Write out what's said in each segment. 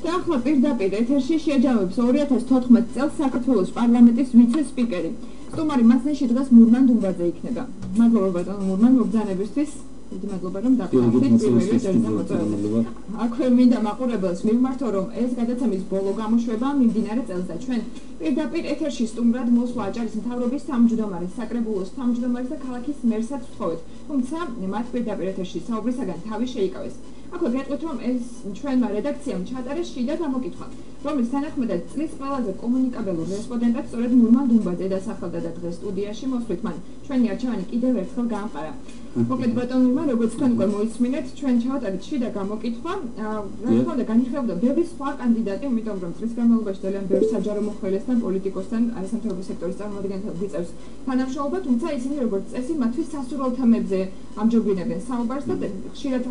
და ახლა პირდაპირ ეთერში შეჯამებს 2014 წელს საქართველოს პარლამენტის ვიცე-სპიკერი. სტუმარი მასში დღეს მურმან დუმბაძე იქნება. მადლობა ბატონო მურმან მოგზაურობისთვის. დიდი მადლობა რომ დაგხვდით პირველი ჯერზე მოწვევა. აქვე მინდა მაყურებელს მივმართო რომ ეს გადაცემის ბოლო გამოშვება მიმდინარე წელს და ჩვენ პირდაპირ ეთერში სტუმრად მოსვლა აჭარის მთავრობის თავმჯდომარეს, საკრებულოს თავმჯდომარეს და ქალაქის მერსაც ვთხოვეთ. თუმცა მათ პირდაპირ ეთერში საუბრისაგან თავი შეიკავეს. აქვე გეტყვით რომ ეს ჩვენმა რედაქციამ ჩატარეს შიდა გამოკითხვა, რომლის თანახმადაც წლის ყველაზე კომუნიკაბელურ რესპონდენტად სწორედ მურმან დუმბაძე დასახელდა და დღეს სტუდიაში მოსვლით მან ჩვენი არჩევანი კიდევ ერთხელ გაამყარა. მოკლედ ბატონო მურმან, როგორც თქვენ უკვე მოისმინეთ, ჩვენ ჩავატარეთ შიდა გამოკითხვა, რა თქმა უნდა განიხილავდა ბევრი სხვა კანდიდატი, იმიტომ რომ წლის განმავლობაში ძალიან ბევრ საჯარო მოხელესთან, პოლიტიკოსთან, არასამთავრობო სექტორის წარმომადგენელთან გვიწევს თანამშრომლობა, თუმცა ისინი როგორც წესი მათთვის სასურველ თემებზე ამჯობინებენ საუბარს და ხშირად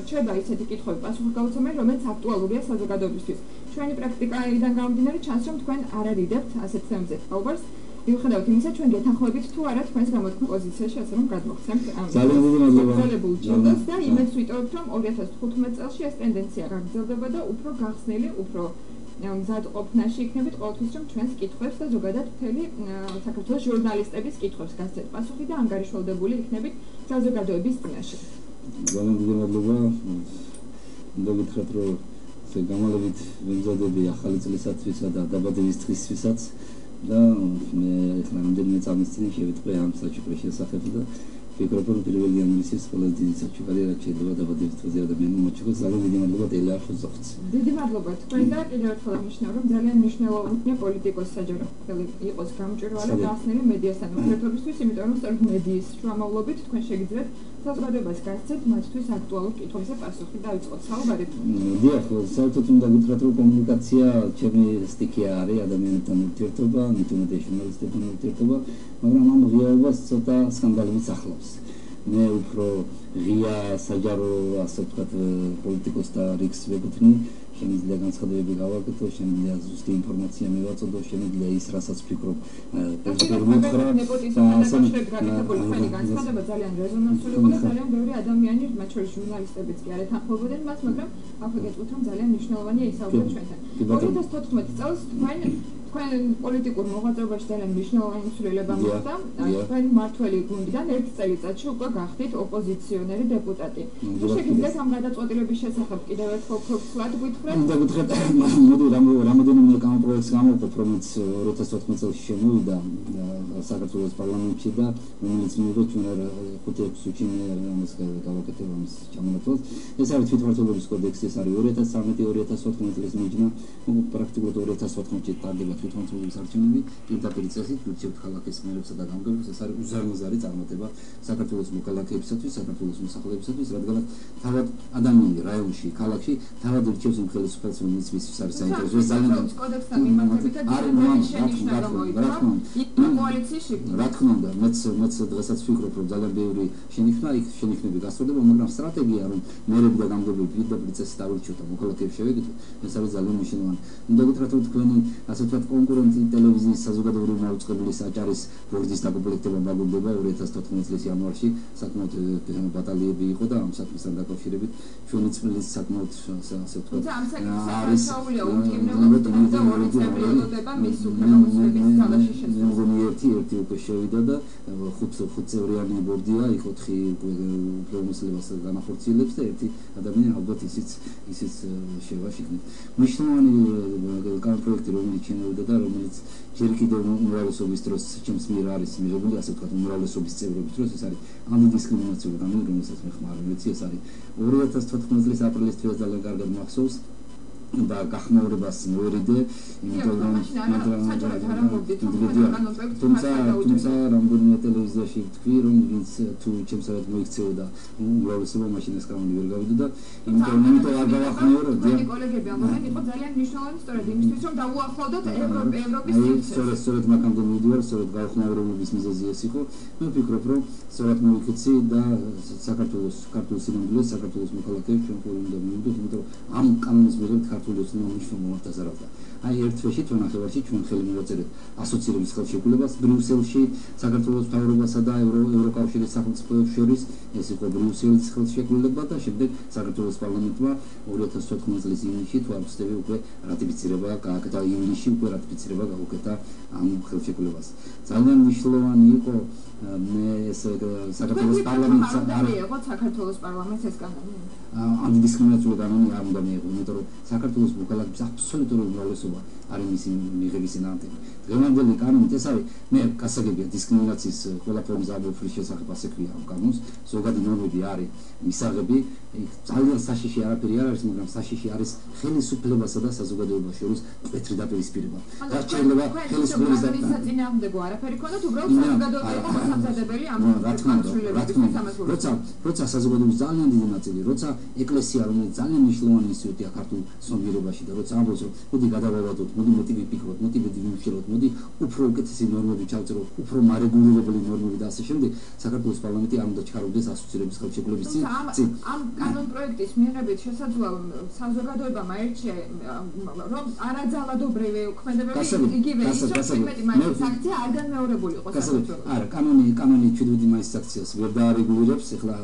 რჩება ისეთი კითხვები პასუხგაუცემელი, რომელიც აქტუალურია საზოგადოებისთვის. ჩვენი პრაქტიკიდან გამომდინარე ჩანს, რომ თქვენ არ არიდებთ ასეთ თემებზე საუბარს. მიუხედავად იმისა, ჩვენ გეთანხმებით თუ არა თქვენს გამოთქმულ პოზიციაში, ასე რომ გადმოგცემთ ამ სოციალებულ ჯილდოს და იმედს ვიტოვებთ, რომ 2015 წელს ეს ტენდენცია გაგრძელდება და უფრო გახსნილი, უფრო მზად ყოფნაში იქნებით ყოველთვის, რომ ჩვენს კითხვებს და ზოგადად მთელი საქართველოს ჟურნალისტების კითხვებს გასცეთ პასუხი და ანგარიშვალდებული იქნებით საზოგადოების წინაშე. ძალიან დიდი მადლობა. უნდა გითხრათ, რომ გამალობით ვემზადები ახალი წლისათვისა და დაბადების დღისთვისაც და მე ახლა რამდენიმე წამის წინ შევიტყვე ამ საჩუქრის შესახებ და ვფიქრობ, რომ პირველი ამისის ყველაზე დიდი საჩუქარი რაც შეიძლება დაბადების დღეზე ადამიანმა მოჩუქოს. ძალიან დიდი მადლობა ტელეარ ხუზოხს. დიდი მადლობა თქვენ და კიდევ ერთხელ აღნიშნავ, რომ ძალიან მნიშვნელოვანია პოლიტიკოს საჯარო ხელი იყოს გამჭვირვალე გახსნილი მედიასთან ურთიერთობისთვის, იმიტომ რომ სწორედ მედიის შრომავლობით თქვენ შეგიძლიათ საზოგადოებას გასცეთ მათთვის აქტუალურ კითხვებზე პასუხი და დაიწყოთ საუბარი. დიახ, საერთოდ უნდა გითხრათ, რომ კომუნიკაცია ჩემი სტიქია არის ადამიანებთან ურთიერთობა, მithumetes ჟურნალისტებთან ურთიერთობა, მაგრამ ამ ღიაობას ცოტა სკანდალებით ახლავს. მე უფრო ღია საჯარო, ასე ვთქვათ, პოლიტიკოსთა რიგს ვეკუთვნი. შემიძლია განცხადებები გავაკეთო, შემიძლია ზუსტი ინფორმაცია მივაწოდო, შემიძლია ის, რასაც ვფიქრობ, პოლიტიკურ მოთხრა და ასე გაკეთებული თქვენი განცხადება ძალიან რეზონანსული იყო და ძალიან ბევრი ადამიანი, მათ შორის ჟურნალისტებიც კი არ ეთანხმებოდნენ მას, მაგრამ აქვე გეტყვით, რომ ძალიან მნიშვნელოვანია ისაუბროთ ჩვენთან. 2014 წელს თქვენ პოლიტიკურ მოღვაწეობაში ძალიან მნიშვნელოვანი მსვლელობა მოხდა. თქვენ მმართველი გუნდიდან ერთ წელიწადში უკვე გახდით ოპოზიციონერი დეპუტატი. შეგიძლიათ ამ გადაწყვეტილების შესახებ კიდევ ერთხელ ხშირად გითხრათ? უნდა გითხრათ, მოდი რამოდენიმე პროექტს გამოვყოფ, რომელიც 2014 წელს შემოვიდა საქართველოს პარლამენტში და რომელიც მიიღო ჩვენ 5-6 წუთში ამას გავაკეთებ ამის ჩამონათვალს. ეს არის თვითმმართველობის კოდექსი, ეს არის 2013-2014 წლის მიჯნა, პრაქტიკულად 2014 წელს ტარდება თვითმმართველობის არჩევნები, პირდაპირ წესით ვირჩევთ ქალაქის მერებსა და გამგებლებს. ეს არის უზარმაზარი წარმატება საქართველოს მოქალაქეებისათვის, საქართველოს მოსახლეებისათვის, რადგან თავად ადამიანი რაიონში, ქალაქში თავად ირჩევს იმ ხელისუფლებას, რომელიც მისთვის არის საინტერესო. ეს ძალიან კოდექსთან მიმართებით და შენიშნა რომ მოიწვა კოალიციაში. რა თქმა უნდა, მეც დღესაც ვფიქრობ, რომ ძალიან ბევრი შენიშვნა იქ შენიშვნები გასწორდება, მაგრამ სტრატეგია, რომ მერები და გამგებლები პირდაპირ წესით ავირჩიოთ და მოქალაქეებს შევეკითხოთ, ეს არის ძალიან მნიშვნელოვანი. უნდა გითხრათ, რომ თქვენი ასე ვთქვათ კონკურენტი ტელევიზიის საზოგადოებრივი მაუწყებლის აჭარის ბორდის დაკომპლექტება მაგობდება 2014 წლის იანვარში, საკმაოდ ბატალიები იყო და ამ საქმესთან დაკავშირებით ჩვენი წლის საკმაოდ ასე ვთქვათ არის უთქმელობა და ორი წევრი ელოდება მის უკანასკნელების თამაშის შესაძლებლობა. ერთი უკვე შევიდა და 5 წევრიანი ბორდია, იქ 4 უფლებამოსილებას განახორციელებს და ერთი ადამიანი ალბათ ისიც შევა შიგნით. მნიშვნელოვანი პროექტი რომელიც ჩინოვდა და რომელიც ჯერ კიდევ უმრავლესობის დროს ჩემს მიერ არის მიღებული, ასე ვთქვათ, უმრავლესობის წევრების დროს ეს არის ანტიდისკრიმინაციული კანონი, რომელსაც მე ხმარ ვიცი, ეს არის 2014 წლის აპრილის თვეში ძალიან კარგად მახსოვს და გახმაურებას მოვერიდე, იმიტომ რომ თუმცა რამდენიმე ტელევიზიაში ვთქვი, რომ ვინც თუ ჩემსავეთ მოიქცეოდა უმრავლესობა მაშინ ეს კანონი ვერ გავიდოდა, იმიტომ არ გავახმაურო. თქვენი კოლეგები ამბობენ, იყო ძალიან მნიშვნელოვანი სწორედ იმისთვის, რომ დაუახლოვდოთ ევროპის სივრცეს. სწორედ მაგამდე მივიდივარ, სწორედ გაუხმაურების მიზეზი ეს იყო. მე ვფიქრობ, რომ სწორად მოვიქცე და საქართველოს სინამდვილეს, საქართველოს მოქალაქეებს ჩვენ ყველამ უნდა მივიდოთ, იმიტომ რომ ამ კანონის მიხედვით ქართული ოცნება მნიშვნელოვან მომართას არ აქვს. აი ერთ თვეში თქვენ ნახევარში ჩვენ ხელი მივაწერეთ ასოცირების ხელშეკრულებას ბრიუსელში საქართველოს მთავრობასა და ევროკავშირის სახელმწიფოებს შორის ეს იყო ბრიუსელის ხელშეკრულება და შემდეგ საქართველოს პარლამენტმა 2014 წლის ივნისში თუ არ ვცდები უკვე რატიფიცირება გააკეთა ივნისში უკვე რატიფიცირება გაუკეთა ამ ხელშეკრულებას. ძალიან მნიშვნელოვანი იყო ეს საქართველოს პარლამენტს იყო საქართველოს პარლამენტს ეს კანონი антидискრიმინაციული კანონი არ უნდა მიიღო, იმიტომ რომ საქართველოს მოქალაქეების აბსოლუტური უმრავლესობა არის მისი მიღების წინააღმდეგ. დღევანდელი კანონით ეს არის მე გასაგებია დისკრიმინაციის ყველა ფორმის ამოფრის შესახებ ასე ქვია ამ კანონს, ზოგადი ნორმები არის მისაღები, ძალიან საშიში არაფერი არ არის, მაგრამ საშიში არის ხელისუფლებასა და საზოგადოებას შორის მკვეთრი დაპირისპირება. რაც შეიძლება ხელისუფლების და საწინააღმდეგო არაფერი ქონდათ, უბრალოდ საზოგადოება იყო მოსამზადებელი ამ კანონშვილებისთვის. როცა საზოგადოების ძალიან დიდი ნაწილი, როცა ეკლესია, რომელიც ძალიან მნიშვნელოვანი ინსტიტუტია ქართულ ცნობიერებაში და როცა ამბობს, რომ მოდი გადავავადოთ, მოდი მეტი ვიფიქროთ, მოდი ვიმუშაოთ, მოდი უფრო უკეთესი ნორმები ჩავწეროთ, უფრო მარეგულირებული ნორმები და ასე შემდეგ, საქართველოს პარლამენტი არ უნდა ჩქარობდეს ასოცირების ხელშეკრულების წინ. ამ კანონ პროექტის მიღებით შესაძლოა საზოგადოებამ აერჩია რომ არაძალადობრივი ქმედებები იგივე ის რომ 17 მაისის აქცია არ განმეორებული იყო საქართველოს. არა, კანონი 17 მაისის აქციას ვერ დაარეგულირებს, ეხლა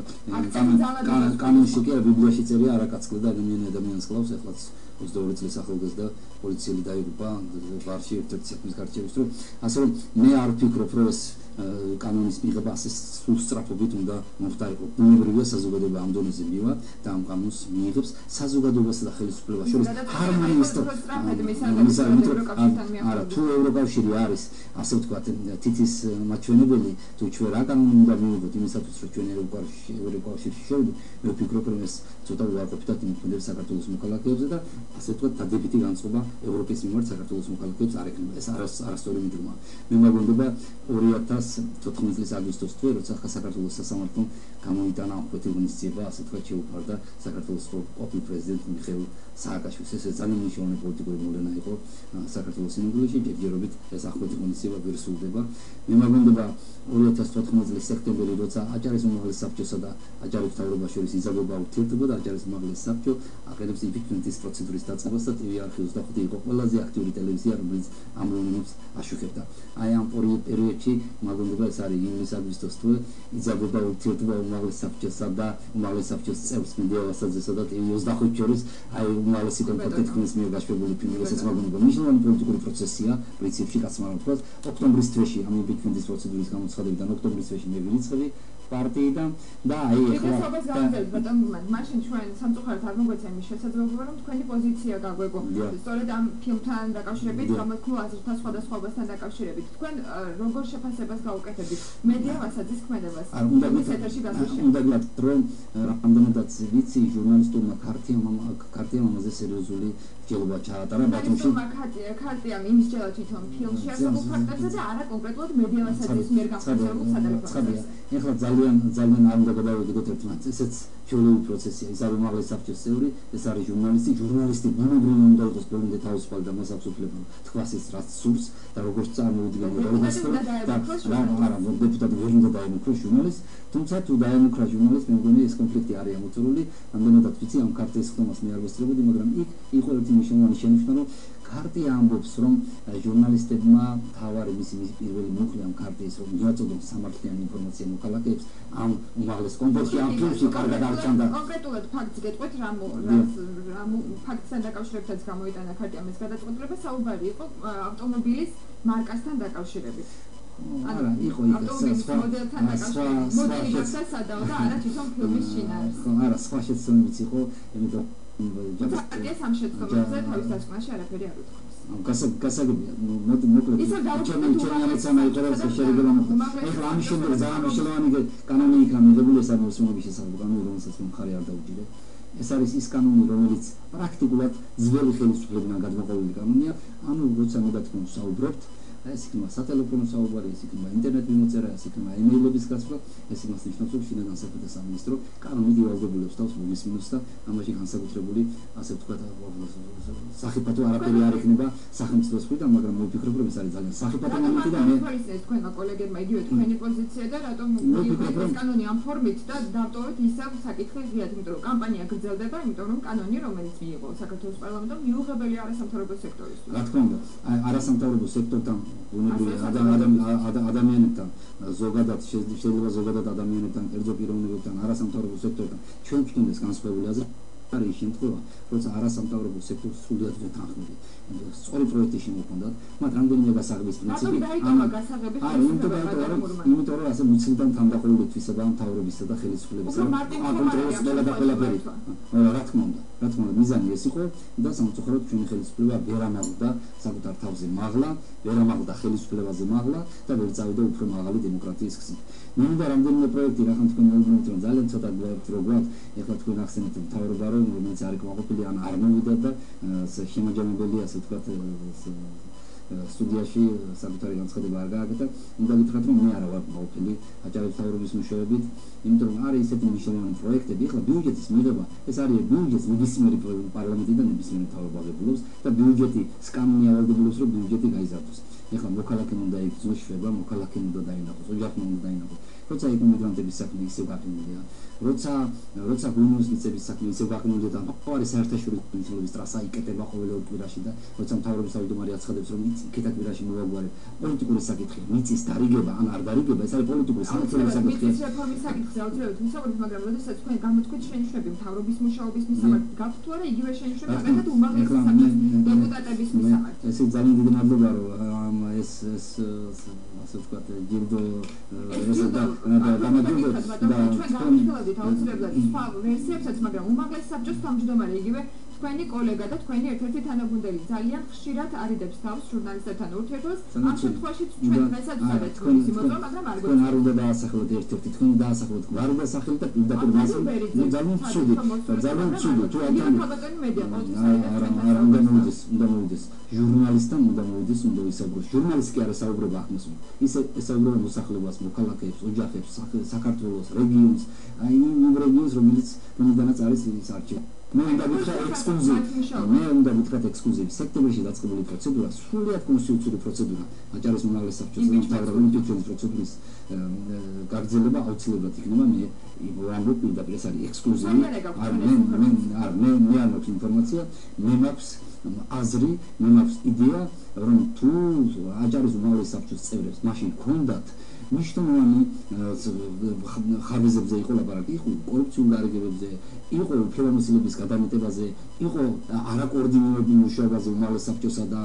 კანონში კი ბიბლიაში წერია არაკაცკლე და ადამიანს კლავს, ეხლაც 22 წლის ახალგაზრდა პოლიციელი დაიღუპა ბარში ერთ-ერთი საქმის გარჩევის დროს. ასე რომ მე არ ვფიქრობ, რომ ეს კანონის მიღება ასე სულ სწრაფობით უნდა მოხდარიყო. ბუნებრივია საზოგადოება ამ დონეზე მივა და ამ კანონს მიიღებს საზოგადოებასა და ხელისუფლებას შორის ჰარმონიის არა თუ ევროკავშირი არის ასე ვთქვათ თითის მაჩვენებელი თუ ჩვენ რა კანონი უნდა მივიღოთ იმისათვის რომ ჩვენ ევროკავშირში შევიდეთ მე ვფიქრობ რომ ეს ცოტა უარყოფითად იმოქმედებს საქართველოს მოქალაქეებზე და ასე ვთქვათ დადებითი განწყობა ევროპის მიმართ საქართველოს მოქალაქეებს არ ექნება ეს არასწორი მიდგომა მე მგონია 2014 წლის აგვისტოს თვე როცა საქართველოს სასამართლომ გამოიტანა ყოფილი ღონისძიება ასე ვთქვათ შეუფარდა საქართველოს ყოფილ პრეზიდენტ მიხეილ სააკაშვილს ეს ძალიან მნიშვნელოვანი პოლიტიკური მოვლენა იყო საქართველოს სინამდვილეში ჯერჯერობით ეს ახლობელი ღონისძიება ვერ სრულდება მე მგონია 2014 წლის სექტემბერი როცა აჭარის უმაღლეს საბჭოსა და აჭარის მთავრობას შორის იზრდება ურთიერთობა და აჭარის უმაღლეს საბჭო აყენებს იმპიჩმენტის პროცედურის დაწყებას და TV არხი 25 იყო ყველაზე აქტიური ტელევიზია რომელიც ამ მოვლენებს აშუქებდა აი ამ პერიოდში მაგონდება ეს არის ივნիս-აგვისტოს თვე იზრდება ურთიერთობა უმაღლეს საბჭოსა და უმაღლეს საბჭოს წევრს მედიავასაძესა და TV 25 შორის აი უმაღლესი კომპეტენტის მიერ გაშვებული ფილმი რასაც მაგონდება მნიშვნელოვანი პოლიტიკური პროცესია პრინციპში კაცმა თქვა ოქტომბრის თვეში ამ იმპიჩმენტის პროცედურის გამოცხადებიდან ოქტომბრის თვეში მე ვირიცხები პარტიიდან და აი ახლა მაშინ ჩვენ სამწუხაროდ არ მოგვეცა იმის შესაძლებლობა რომ თქვენი პოზიცია გაგვეგო სწორედ ამ ფილმთან დაკავშირებით გამოთქვა აზრთა სხვადასხვაობასთან დაკავშირებით თქვენ როგორ შეფასებას გაუკეთებთ მედიავასაძის ქმედებას ფილმის ეთერში გასაშენ უნდა გითხრათ რომ რამდენადაც ვიცი ჟურნალისტურმა ქარტიამ ამაზე სერიოზული ჯელობა ჩაატარა ბათუმში ქარტიამ იმის ჯელა თვითონ ფილმში არსებულ ფაქტებზე და არა კონკრეტულად მედიავასაძის მიერ განხორციელებულ სატელეფონო ეხლა ძალიან არ უნდა გადავიდოთ ერთმანეთს ესეც ჩვეული პროცესია ის არის უმაღლეს საბჭოს წევრი ეს არის ჟურნალისტი ბუნებრივი უნდა იყოს ბოლომდე თავისუფალი და მას აქვს უფლება თქვას ის რაც სურს და როგორც წარმოუდგენელი როგორც არა დეპუტატი ვერ უნდა დაემუქროს ჟურნალისტს თუმცა თუ დაემუქრა ჟურნალისტს მე მგონი ეს კონფლიქტი არის ამოწურული რამდენადაც ვიცი ამ ქარტიის ხდომას მე არ ვესწრებოდი მაგრამ იქ იყო ერთი მნიშვნელოვანი შენიშვნა რომ ქარტია ამბობს რომ ჟურნალისტებმა თავარი მისი პირველი მუხლი ამ ქარტიის რომ მიაწოდონ სამართლიანი ინფორმაცია მოქალაქეებს ამ უმაღლეს კონფლიქტში ამ ფილმში კარგად არჩანდა კონკრეტულად ფაქტს გეტყვით რა ფაქტთან დაკავშირებითაც გამოიტანა ქარტიამ ეს გადაწყვეტილება საუბარი იყო ავტომობილის მარკასთან დაკავშირებით არა იყო მოდელთან დაკავშირებით მოდელი გასადაო და არა თვითონ ფილმის შინაარს არა სხვა შეცდომებიც იყო იმიტომ ფაქტია სამ შეცდომებზე თავის დასკვნაში არაფერი არ უთქვამს გასაგებია მოკლედ ჩემი ინტერესი შეიძლება მოხდეს ეხლა ამის შემდეგ ძალიან მნიშვნელოვანი კანონი იქნა მიღებული ეს არის მოსმენების შესახებ კანონი რომელსაც მხარი არ დაუჭირე ეს არის ის კანონი რომელიც პრაქტიკულად ძველი ხელისუფლებიდან გადმოყოლილი კანონია ანუ როცა მე და თქვენ საუბრობთ ეს იქნება სატელეფონო საუბარი, ეს იქნება ინტერნეტ მიმოწერა, ეს იქნება ემეილების გასვლა, ეს იმას ნიშნავს, რომ შინაგან საქმეთა სამინისტრო კანონით ივალდებულებს თავს მოგისმინოს და ამაში განსაკუთრებული, ასე ვთქვათ, სახიფათო არაფერი არ იქნება სახელმწიფოს მხრიდან, მაგრამ მოვიფიქრებ, რომ ეს არის ძალიან სახიფათო მომენტი და მე ეს თქვენმა კოლეგებმა იგივე თქვენი პოზიცია და რატომ ეს კანონი ამ ფორმით და დავტოვეთ ისევ საკითხის ზიად, იმიტომ რომ კამპანია გრძელდება, იმიტომ რომ კანონი, რომელიც მიიღო საქართველოს პარლამენტმა, მიუღებელი არასამთავრობო სექტორისთვის. რა თქმა უნდა, არასამთავრობო სექტორთან ბუნებრივი ადამიანებთან ზოგადად შეიძლება ზოგადად ადამიანებთან, კერძო პიროვნებებთან, არასამთავრობო სექტორთან ჩვენ გვქონდეს განსხვავებული აზრი. არის შემთხვევა, როცა არასამთავრობო სექტორს სრულიად ვეთანხმები. სწორი პროექტი შემოქმნათ, მათ რამდენიმე გასაღების პრინციპი. იმიტომ რომ ასე მუცლიდან თანდაყოლილი თვისება მთავრობისა და ხელისუფლებისა აკონტროლებს ყველა და ყველაფერი. რა თქმა უნდა, მიზანი ეს იყო და სამწუხაროდ ჩვენი ხელისუფლება ვერ ამაღლდა საკუთარ თავზე მაღლა, ვერ ამაღლდა ხელისუფლებაზე მაღლა და ვერ წავიდა უფრო მაღალი დემოკრატიის გზით. მინდა რამდენიმე პროექტი რახან თქვენ მოგმენთ რომ ძალიან ცოტა გვაქვს როგორც ეხლა თქვენ ახსენეთ მთავრობა რომელიც არ ეკმაყოფილი ან არ მოვიდა და შემაჯამებელი ასე ვთქვათ სტუდიაში საკუთარი განცხადება არ გააკეთა. უნდა გითხრათ რომ მე არა ვარ მყოფილი აჭარის მთავრობის მეშვეობით, იმიტომ რომ არის ისეთი მნიშვნელოვანი პროექტები, ეხლა ბიუჯეტის მიღება, ეს არის ბიუჯეტს ნებისმიერი პარლამენტიდან ნებისმიერი მთავრობა აღებულობს და ბიუჯეტი კანონი ავალდებულებს რომ ბიუჯეტი გაიზარდოს. ეხლა მოქალაქემ უნდა იგრძნოს შვება, მოქალაქემ უნდა დაინახოს, ოჯახმა უნდა დაინახოს. როცა ეკონომიკების საქმე ისევ გაყინულია, როცა გუნდის მიწების საქმე ისევ გაყინულია და ყოველი საერთაშორისო მიწების ტრასა იკეტება ყოველ კვირაში და როცა მთავრობის თავმჯდომარე აცხადებს რომ იქეთა კვირაში მოვაგვარებ პოლიტიკური საკითხი, მიწის დარიგება ან არ დარიგება, ეს არის პოლიტიკური სამართლიანი საკითხი. მიწის რეფორმის საკითხზე აუცილებლად ვისაუბრებთ, მაგრამ როდესაც თქვენ გამოთქვით შენიშვნები მთავრობის მუშაობის მისამართი, გაქვთ თუ არა იგივე შენიშვნები, მაგალითად უმაღლესი საბჭოს დეპუტატების მისამართი. ესე ძალიან დიდი მადლობა რომ ეს ასე ვთქვათ ჯილდო ჩვენ აუცილებლად სხვა ვერსიებსაც, მაგრამ უმაღლესი საბჭოს თავმჯდომარე იგივე თქვენი კოლეგა და თქვენი ერთ-ერთი თანაგუნდელი ძალიან ხშირად არიდებს თავს ჟურნალისტებთან ურთიერთობას. ამ შემთხვევაში ჩვენ დღესაც ვცადეთ თქვენი მოწვევა, მაგრამ არ თქვენ არ უნდა დაასახლოთ ერთ-ერთი, თქვენ დაასახლოთ გვარ დასახლეთ და პირდაპირ ძალიან ცუდი თუ უნდა მოვიდეს ჟურნალისტთან უნდა მოვიდეს, უნდა ისაუბროს. ჟურნალისტი კი არ ესაუბრება ახმას, ის ესაუბრება მოსახლეობას, მოქალაქეებს, ოჯახებს, საქართველოს, რეგიონს, აი იმ რეგიონს, რომელიდანაც არის ის არჩევანი. მე უნდა ვითხრათ ექსკლუზივი. სექტემბერში დაწყებული პროცედურა სრულიად კონსტიტუციური პროცედურა. აჭარის უმაღლეს საბჭოს მთავრობის იმპიჩმენტის პროცედურის გაგრძელება აუცილებლად იქნება. მე ვამბობ პირდაპირ ეს არის ექსკლუზივი. მე არ მაქვს ინფორმაცია, მე მაქვს აზრი, მე მაქვს იდეა, რომ თუ აჭარის უმაღლეს საბჭოს წევრებს მაშინ ჰქონდათ მნიშვნელოვანი ხარვეზებზე იყო ლაპარაკი, იყო კორუფციულ დარიგებებზე, იყო უფლებამოსილების გადამეტებაზე, იყო არაკოორდინირებული მუშაობაზე უმაღლეს საბჭოსა და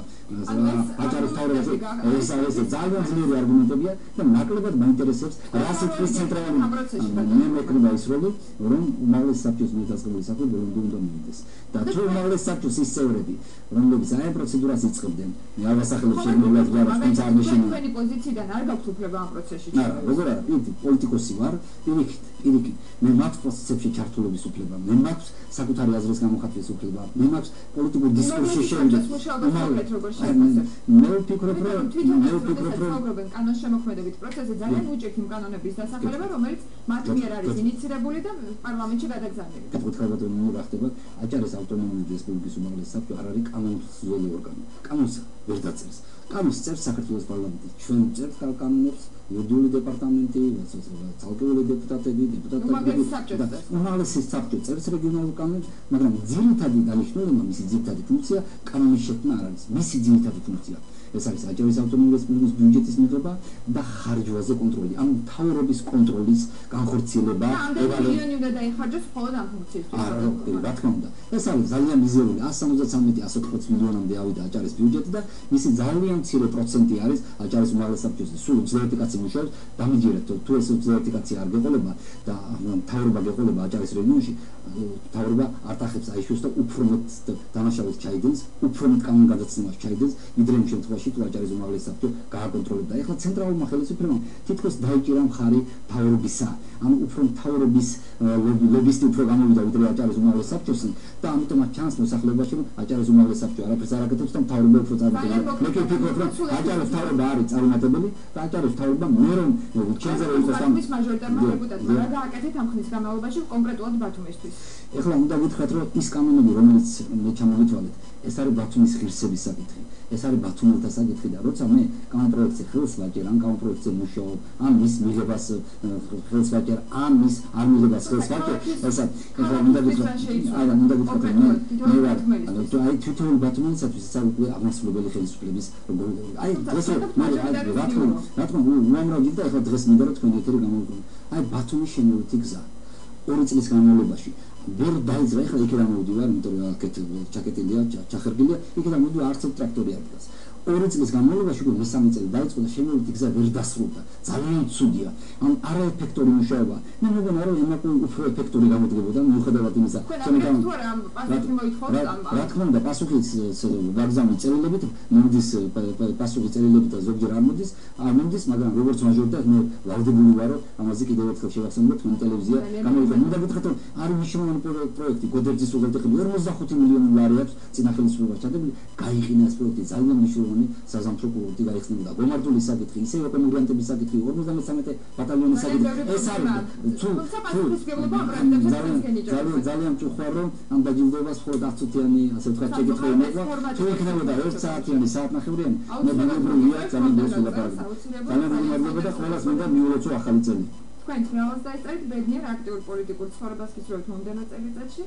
აჭარის მთავრობაზე. ეს ძალიან ძლიერი არგუმენტებია და ნაკლებად მაინტერესებს რა სიტყვის ცენტრალური მე მეკრიბა ის როლი, რომ უმაღლეს საბჭოს დაწყებული საქმე ბოლომდე უნდა მივიდეს. და თუ უმაღლეს საბჭოს ის წევრები, რომლებიც აი პროცედურას იწყებდნენ, მე არ ვასახელებ შემოვლად გარს თუმცა არ მეშინია. თქვენი პოზიციიდან არ გაქვთ უფლება ამ პროცესში? არა, როგორ არა, პოლიტიკოსი ვარ, პირიქით. მე მაქვს პროცესებში ჩართულობის უფლება, მე მაქვს საკუთარი აზრის გამოხატვის უფლება, მე მაქვს პოლიტიკურ დისკურსში შევიდე. მე ვფიქრობ, რომ საუბრობენ კანონის შემოქმედებით პროცესზე ძალიან უჭირთ იმ კანონების დასახელება, რომელიც მათ მიერ არის ინიცირებული და პარლამენტში გადაგზავნილი. გითხარით რომ რა ხდება, აჭარის ავტონომიური რესპუბლიკის უმაღლესი საბჭო არ არის კანონმდებლობი ორგანო. კანონს ვერ დაწერს. კანონს წერს საქართველოს პარლამენტი. ჩვენ წერთ კანონებს იურიდიული დეპარტამენტი, ცალკეული დეპუტატები და უმაღლესი საბჭო წერს რეგიონალურ კანონებს, მაგრამ ძირითადი დანიშნულება, მისი ძირითადი ფუნქცია კანონის შექმნა არ არის. მისი ძირითადი ფუნქცია ეს არის აჭარის ავტონომიური რესპუბლიკის ბიუჯეტის მიღება და ხარჯვაზე კონტროლი, ანუ მთავრობის კონტროლის განხორციელება. მილიონი უნდა დაიხარჯოს მხოლოდ ამ ფუნქციისთვის. რა თქმა უნდა. ეს არის ძალიან მიზერული, 173-180 მილიონამდე ავიდა აჭარის ბიუჯეტი და მისი ძალიან მცირე პროცენტი არის აჭარის უმაღლეს საბჭოს. სულ 20 კაცი იმუშავებს დამიჯერეთ თუ ეს ოპტიმიზაცია არ გეყოლება და თავრობა გეყოლება აჭარის რეგიონში თავრობა არტახებს აიშვებს და უფრო მეტ დანაშაულს ჩაიდენს უფრო მეტ კანონგადაცემას ჩაიდენს ვიდრე იმ შემთხვევაში თუ აჭარის უმაღლესი საბჭო გააკონტროლებდა ეხლა ცენტრალურმა ხელისუფლებამ თითქოს დაიჭირა მხარი თავრობისა ანუ უფრო თავრობის ლობისტი უფრო გამოვიდა ვიდრე აჭარის უმაღლეს საბჭოს და ამიტომაც ჩანს მოსახლეობაში რომ აჭარის უმაღლეს საბჭო არაფერს არ აკეთებს და თავრობა უფრო წარმატებია მე ვფიქრობ რომ აჭარის თავრობა არის წარუმატებელი და აჭარის თავრობა მე რომ ჩემზე რომ იყოს ამ მაჟორიტარმა დეპუტატმა რა გააკეთეთ ამ ხნის განმავლობაში კონკრეტულად ბათუმისთვის ეხლა უნდა გითხრათ რომ ის კანონები რომელიც მე ჩამოვიტვალეთ ეს არის ბათუმის ღირსების საკითხი ეს არის ბათუმელთა საკითხი და როცა მე კანონპროექტზე ხელს ვაჭერ ან კანონპროექტზე მუშაობ ან მის მიღებას ხელს ვაჭერ ან მის არ მიღებას ხელს ვაჭერ ესა ეხლა უნდა გითხრათ მე ვარ აი თვითონ ბათუმელისათვის ეს არის უკვე აღმასრულებელი ხელისუფლების აი დღეს რა თქმა უნდა უამრავ გინდა ეხლა დღეს მინდა რომ თქვენი ეთერი გამოვიყვანო აი ბათუმის შემოერთი გზა 2 წლის განმავლობაში ვერ დაიძრა ეხლა იქ რა მოვდივარ იმიტომ რომ აქეთ ჩაკეტილია ჩახერგილია იქ რა მოვდივარ არც ტრაქტორი არ დგას 2 წლის განმავლობაში უკვე მესამე წელი დაიწყო და შემოერთი გზა ვერ დასრულდა ძალიან ცუდია ან არაეფექტური მუშაობა მე მგონა რომ იმაკო უფრო ეფექტური გამოდგებოდა მიუხედავად იმისა რა თქმა უნდა პასუხიც ვაგზავნის წერილებით მოდის პასუხი წერილებით და ზოგჯერ არ მოდის მაგრამ როგორც მაჟორიტარ მე ვალდებული ვარო ამაზე კიდევ ერთხელ შევახსენოთ თქვენ ტელევიზია გამოიგონო უნდა გითხრათ რომ არის მნიშვნელოვანი პროექტი გოდერძის უღელტეხები 45 მილიონი ლარი აქვს წინა ხელისუფლებას ჩადებული გაიყინა ეს პროექტი ძალიან მნიშვნელოვანი საზამთრო კულტი გაიხსნებოდა გომართული საკითხი ისე ეკონომიკების საკითხი 53 ბატალიონის საკითხი ეს არის ძალიან წუხარ რომ ამ დაჯილდოებას მხოლოდ 10 წუთიანი ასე ვთქვათ შეგეთხება თუ იქნებოდა 1 საათიანი საათნახევრიანი მე მეგობრია ძალიან მოსულაპარაკე ძალიან მოგმარდება და ყველას მინდა მიულოცო ახალი წელი თქვენ თვალს დაიწერეთ ბედნიერ აქტიურ პოლიტიკურ ცხოვრებას გისურვებთ მომდევნო წელიწადში